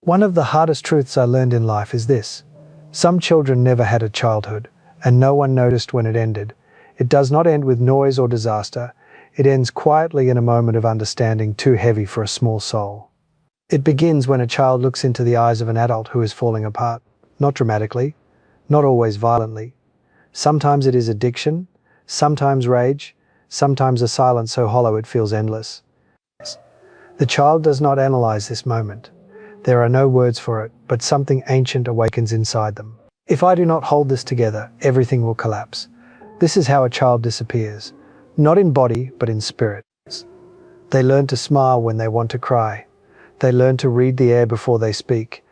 One of the hardest truths I learned in life is this. Some children never had a childhood, and no one noticed when it ended. It does not end with noise or disaster. It ends quietly in a moment of understanding too heavy for a small soul. It begins when a child looks into the eyes of an adult who is falling apart. Not dramatically, not always violently. Sometimes it is addiction, sometimes rage, sometimes a silence so hollow it feels endless. The child does not analyze this moment. There are no words for it, but something ancient awakens inside them. If I do not hold this together, everything will collapse. This is how a child disappears, not in body, but in spirit. They learn to smile when they want to cry. They learn to read the air before they speak.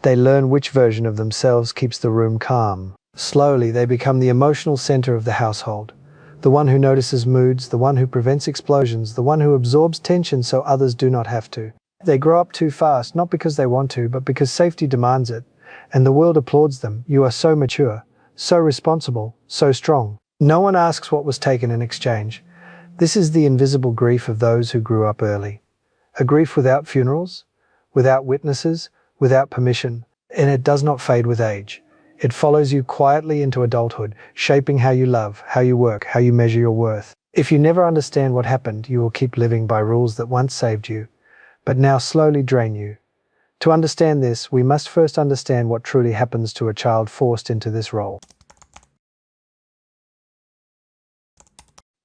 They learn which version of themselves keeps the room calm. Slowly, they become the emotional center of the household. The one who notices moods, the one who prevents explosions, the one who absorbs tension so others do not have to. They grow up too fast, not because they want to, but because safety demands it. And the world applauds them. You are so mature, so responsible, so strong. No one asks what was taken in exchange. This is the invisible grief of those who grew up early. A grief without funerals, without witnesses, without permission, and it does not fade with age. It follows you quietly into adulthood, shaping how you love, how you work, how you measure your worth. If you never understand what happened, you will keep living by rules that once saved you, but now slowly drain you. To understand this, we must first understand what truly happens to a child forced into this role.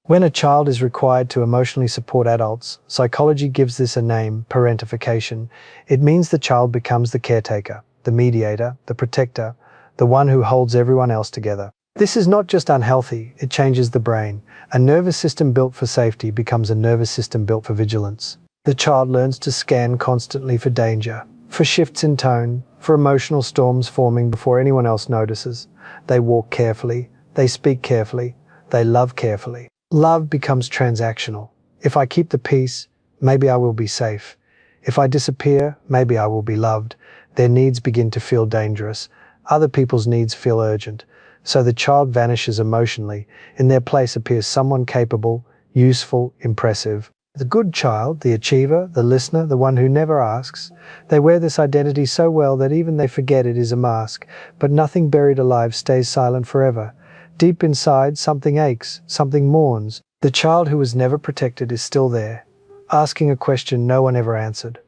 When a child is required to emotionally support adults, psychology gives this a name, parentification. It means the child becomes the caretaker, the mediator, the protector, the one who holds everyone else together. This is not just unhealthy, it changes the brain. A nervous system built for safety becomes a nervous system built for vigilance. The child learns to scan constantly for danger, for shifts in tone, for emotional storms forming before anyone else notices. They walk carefully, they speak carefully, they love carefully. Love becomes transactional. If I keep the peace, maybe I will be safe. If I disappear, maybe I will be loved. Their needs begin to feel dangerous. Other people's needs feel urgent. So the child vanishes emotionally. In their place appears someone capable, useful, impressive. The good child, the achiever, the listener, the one who never asks. They wear this identity so well that even they forget it is a mask. But nothing buried alive stays silent forever. Deep inside, something aches, something mourns. The child who was never protected is still there, asking a question no one ever answered.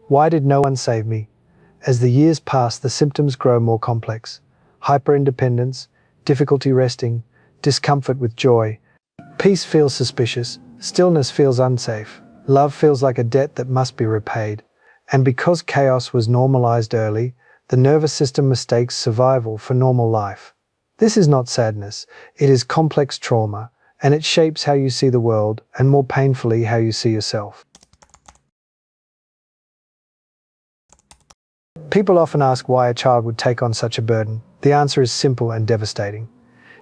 Why did no one save me? As the years pass, the symptoms grow more complex. Hyper-independence, difficulty resting, discomfort with joy. Peace feels suspicious, stillness feels unsafe. Love feels like a debt that must be repaid. And because chaos was normalized early, the nervous system mistakes survival for normal life. This is not sadness, it is complex trauma, and it shapes how you see the world, and more painfully, how you see yourself. People often ask why a child would take on such a burden. The answer is simple and devastating.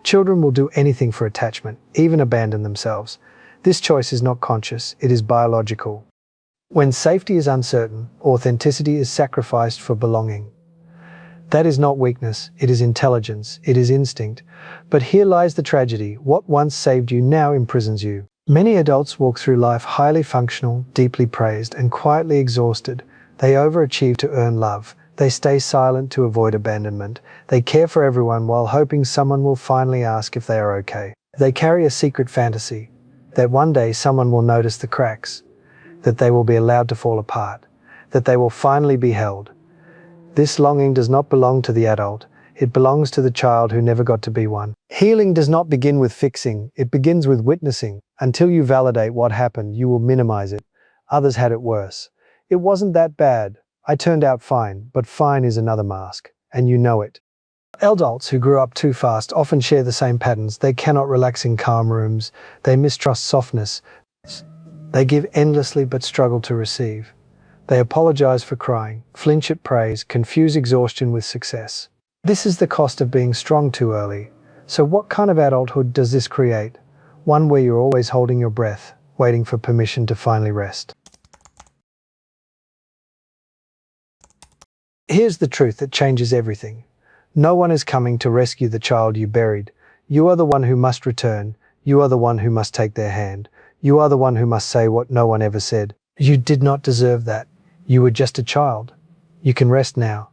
Children will do anything for attachment, even abandon themselves. This choice is not conscious, it is biological. When safety is uncertain, authenticity is sacrificed for belonging. That is not weakness, it is intelligence, it is instinct. But here lies the tragedy. What once saved you now imprisons you. Many adults walk through life highly functional, deeply praised, and quietly exhausted. They overachieve to earn love. They stay silent to avoid abandonment. They care for everyone while hoping someone will finally ask if they are okay. They carry a secret fantasy that one day someone will notice the cracks, that they will be allowed to fall apart, that they will finally be held. This longing does not belong to the adult, it belongs to the child who never got to be one. Healing does not begin with fixing, it begins with witnessing. Until you validate what happened, you will minimize it. Others had it worse. It wasn't that bad. I turned out fine, but fine is another mask, and you know it. Adults who grew up too fast often share the same patterns. They cannot relax in calm rooms. They mistrust softness. They give endlessly but struggle to receive. They apologize for crying, flinch at praise, confuse exhaustion with success. This is the cost of being strong too early. So what kind of adulthood does this create? One where you're always holding your breath, waiting for permission to finally rest. Here's the truth that changes everything. No one is coming to rescue the child you buried. You are the one who must return. You are the one who must take their hand. You are the one who must say what no one ever said. You did not deserve that. You were just a child. You can rest now.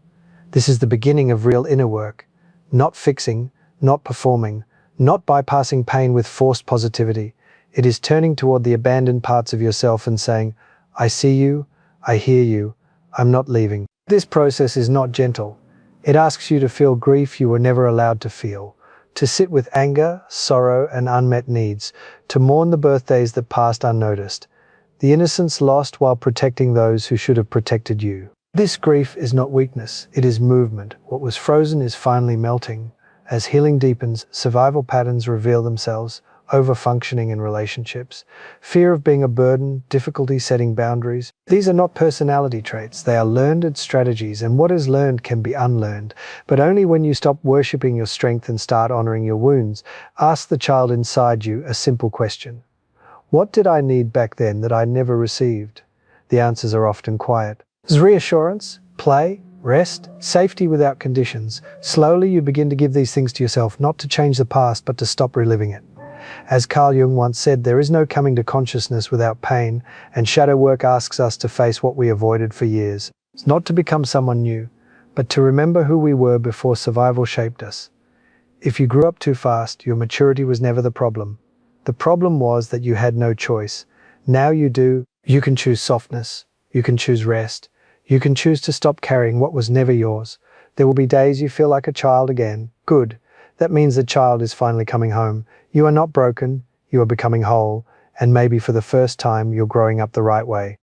This is the beginning of real inner work. Not fixing, not performing, not bypassing pain with forced positivity. It is turning toward the abandoned parts of yourself and saying, I see you, I hear you, I'm not leaving. This process is not gentle. It asks you to feel grief you were never allowed to feel, to sit with anger, sorrow, and unmet needs, to mourn the birthdays that passed unnoticed, the innocence lost while protecting those who should have protected you. This grief is not weakness, it is movement. What was frozen is finally melting. As healing deepens, survival patterns reveal themselves, over-functioning in relationships, fear of being a burden, difficulty setting boundaries. These are not personality traits, they are learned strategies, and what is learned can be unlearned, but only when you stop worshipping your strength and start honoring your wounds. Ask the child inside you a simple question. What did I need back then that I never received? The answers are often quiet. Reassurance, play, rest, safety without conditions. Slowly you begin to give these things to yourself, not to change the past, but to stop reliving it. As Carl Jung once said, there is no coming to consciousness without pain, and shadow work asks us to face what we avoided for years. It's not to become someone new, but to remember who we were before survival shaped us. If you grew up too fast, your maturity was never the problem. The problem was that you had no choice. Now you do. You can choose softness. You can choose rest. You can choose to stop carrying what was never yours. There will be days you feel like a child again. Good. That means the child is finally coming home. You are not broken. You are becoming whole. And maybe for the first time, you're growing up the right way.